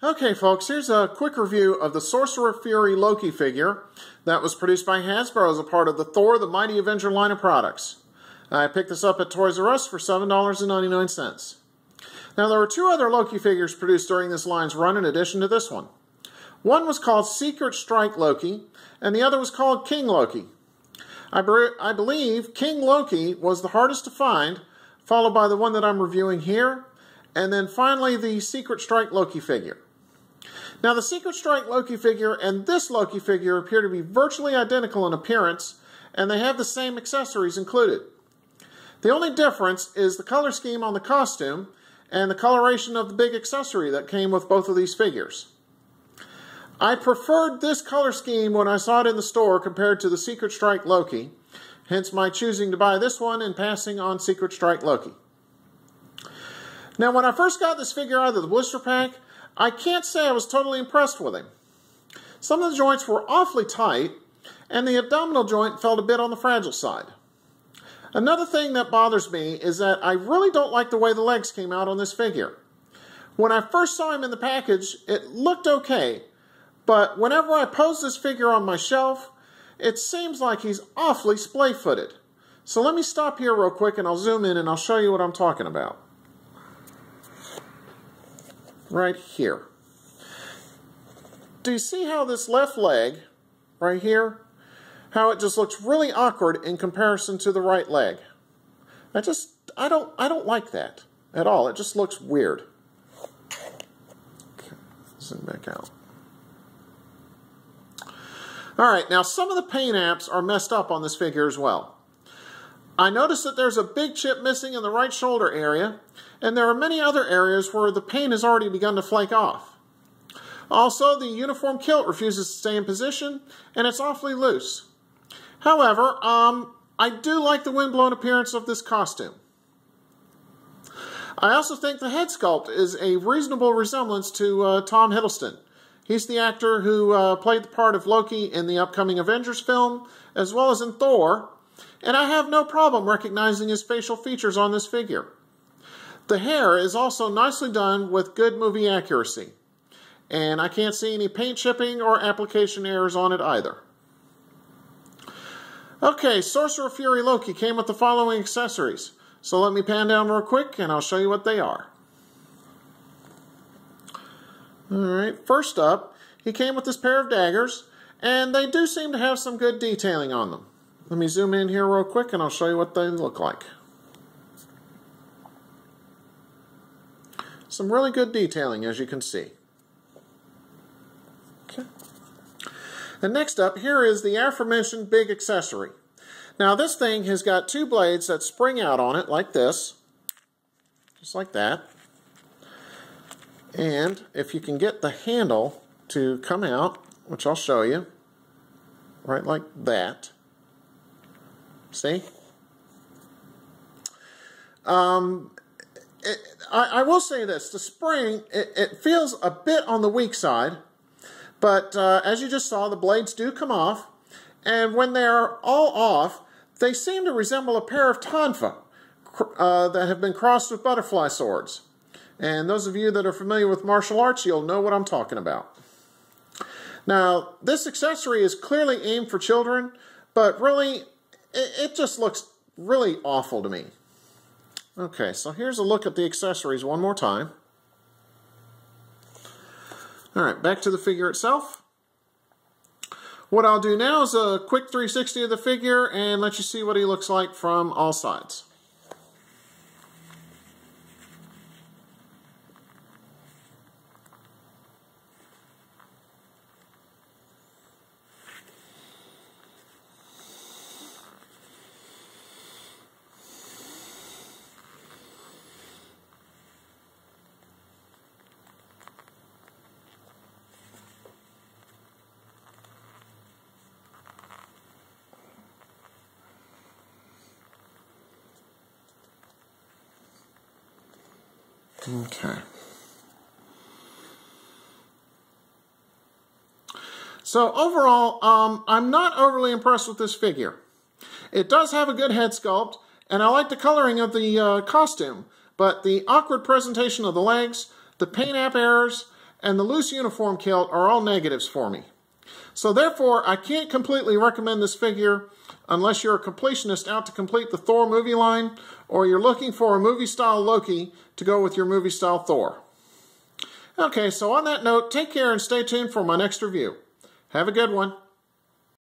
Okay folks, here's a quick review of the Sorcerer Fury Loki figure that was produced by Hasbro as a part of the Thor The Mighty Avenger line of products. I picked this up at Toys R Us for $7.99. Now there were two other Loki figures produced during this line's run in addition to this one. One was called Secret Strike Loki, and the other was called King Loki. I believe King Loki was the hardest to find, followed by the one that I'm reviewing here, and then finally the Secret Strike Loki figure. Now the Secret Strike Loki figure and this Loki figure appear to be virtually identical in appearance, and they have the same accessories included. The only difference is the color scheme on the costume and the coloration of the big accessory that came with both of these figures. I preferred this color scheme when I saw it in the store compared to the Secret Strike Loki, hence my choosing to buy this one and passing on Secret Strike Loki. Now when I first got this figure out of the blister pack, I can't say I was totally impressed with him. Some of the joints were awfully tight, and the abdominal joint felt a bit on the fragile side. Another thing that bothers me is that I really don't like the way the legs came out on this figure. When I first saw him in the package, it looked okay, but whenever I pose this figure on my shelf, it seems like he's awfully splay-footed. So let me stop here real quick and I'll zoom in and I'll show you what I'm talking about. Right here. Do you see how this left leg, right here, how it just looks really awkward in comparison to the right leg? I don't like that at all. It just looks weird. Okay, zoom back out. Alright, now some of the paint apps are messed up on this figure as well. I noticed that there's a big chip missing in the right shoulder area, and there are many other areas where the paint has already begun to flake off. Also, the uniform kilt refuses to stay in position, and it's awfully loose. However, I do like the windblown appearance of this costume. I also think the head sculpt is a reasonable resemblance to Tom Hiddleston. He's the actor who played the part of Loki in the upcoming Avengers film, as well as in Thor, and I have no problem recognizing his facial features on this figure. The hair is also nicely done with good movie accuracy, and I can't see any paint chipping or application errors on it either. Okay, Sorcerer Fury Loki came with the following accessories, so let me pan down real quick and I'll show you what they are. Alright, first up, he came with this pair of daggers, and they do seem to have some good detailing on them. Let me zoom in here real quick and I'll show you what they look like. Some really good detailing, as you can see. Okay. And next up, here is the aforementioned big accessory. Now this thing has got two blades that spring out on it like this, just like that. And if you can get the handle to come out, which I'll show you, right like that. See? I will say this, the spring, it feels a bit on the weak side, but as you just saw, the blades do come off, and when they're all off, they seem to resemble a pair of tonfa that have been crossed with butterfly swords. And those of you that are familiar with martial arts, you'll know what I'm talking about. Now, this accessory is clearly aimed for children, but really, it just looks really awful to me. Okay, so here's a look at the accessories one more time. Alright, back to the figure itself. What I'll do now is a quick 360 of the figure and let you see what he looks like from all sides. Okay. So overall, I'm not overly impressed with this figure. It does have a good head sculpt, and I like the coloring of the costume, but the awkward presentation of the legs, the paint app errors, and the loose uniform kilt are all negatives for me. So therefore, I can't completely recommend this figure unless you're a completionist out to complete the Thor movie line, or you're looking for a movie-style Loki to go with your movie-style Thor. Okay, so on that note, take care and stay tuned for my next review. Have a good one.